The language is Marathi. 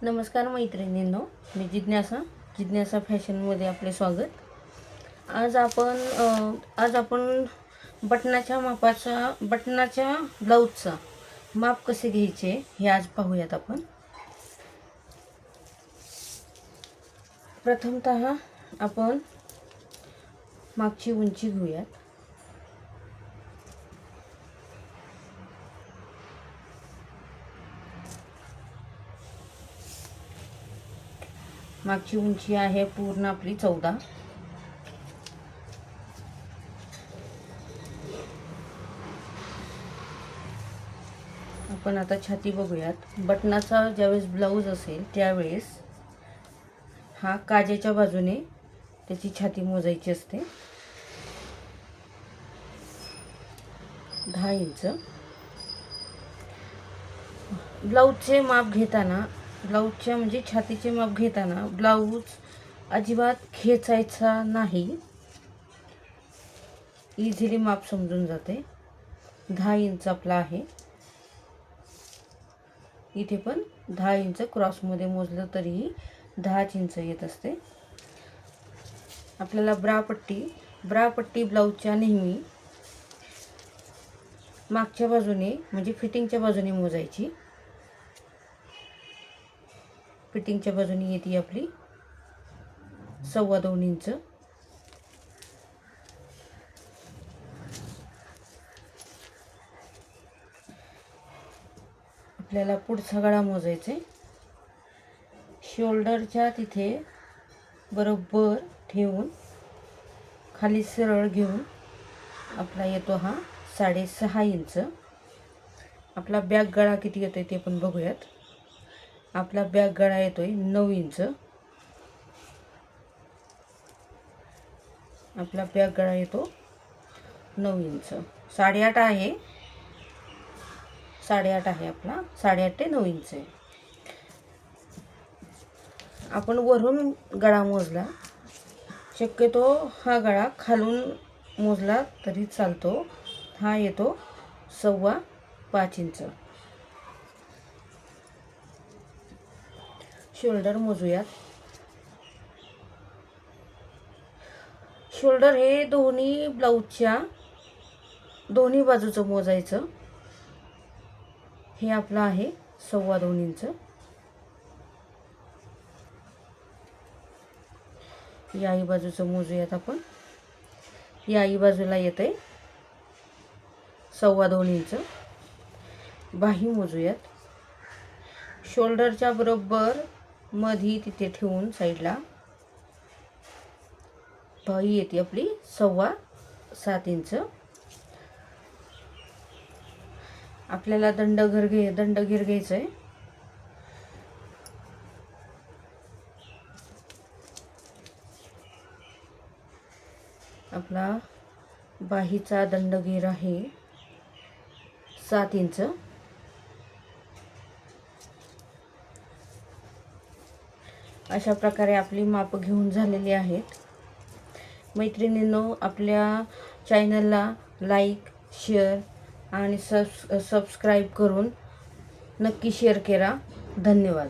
नमस्कार मैत्रिणींनो, मी जिज्ञासा फॅशनमध्ये आपले स्वागत। आज आपण बटनाच्या ब्लाऊजचा माप कसे घ्यायचे हे आज पाहूयात। आपण प्रथमतः आपण मागची उंची घेऊयात। मागची उंची आहे पूर्ण आपली 14। आपण आता छाती बघूयात। बटनाचा ज्यावेळेस ब्लाऊज असेल त्यावेळेस हा काजेच्या बाजूने त्याची छाती मोजायची असते। 10 इंच ब्लाऊजचे माप घेताना, ब्लाऊजच्या म्हणजे छातीचे माप घेताना ब्लाऊज अजिबात खेचायचा नाही, इझिली माप समजून जाते। 10 इंच आपला आहे। इथे पण 10 इंच क्रॉसमध्ये मोजलं तरीही 10 इंच येत असते। आपल्याला ब्रापट्टी ब्लाऊजच्या नेहमी मागच्या बाजूने म्हणजे फिटिंगच्या बाजूने मोजायची। फिटिंगच्या बाजूने येते आपली 2.25 इंच। आपल्याला पुढचा गळा मोजायचा। शोल्डरच्या तिथे बरोबर ठेवून खाली सरळ घेऊन आपला येतो हा 6.5 इंच। आपला बॅक गळा किती येतोय ते पण बघूयात। आपला बॅक गळा येतोय 9 इंच। आपला बॅक गळा येतो 9 इंच। 8.5 आहे, 8.5 आहे आपला, 8.5 ते 9 इंच आहे। आपण वरून गळा मोजला, शक्यतो हा गळा खालून मोजला तरी चालतो। हा येतो 5.25 इंच। शोल्डर मोजूयात। शोल्डर हे दोन्ही ब्लाऊजच्या दोन्ही बाजूचं मोजायचं। हे आपलं आहे 2.25 इंच। याही बाजूचं मोजूयात आपण। याही बाजूला येते 2.25 इंच। बाही मोजूयात। शोल्डरच्या बरोबर मधी तिथे ठेवून साईडला बाही येते आपली 7.25 इंच। आपल्याला दंडघेर घ्यायचं आहे। आपला बाहीचा दंडघेर आहे 7 इंच। अशा प्रकारे आपली माप घेऊन झालेली आहेत। मैत्रिणींनो, आपल्या चॅनलला लाईक, शेअर आणि सबस्क्राईब करून नक्की शेअर करा। धन्यवाद।